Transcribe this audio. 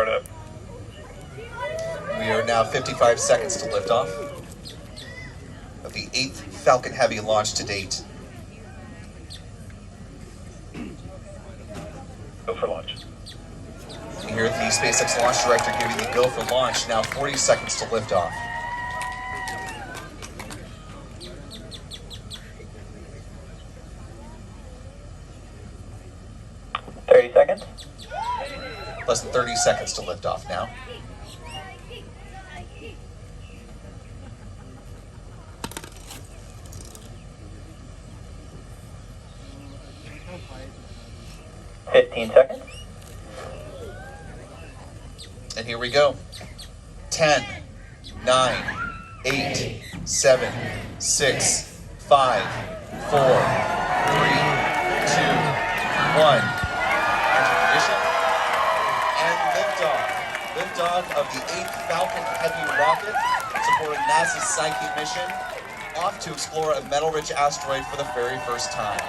startup. We are now 55 seconds to liftoff of the 8th Falcon Heavy launch to date. Go for launch. You hear the SpaceX launch director giving the go for launch, now 40 seconds to liftoff. Seconds. Less than 30 seconds to liftoff now. Seconds. And here we go. 10, 9, 8, 7, 6, 5, 4, 3, 2, 1. And liftoff. Liftoff of the 8th Falcon Heavy rocket supporting NASA's Psyche mission, off to explore a metal-rich asteroid for the very first time.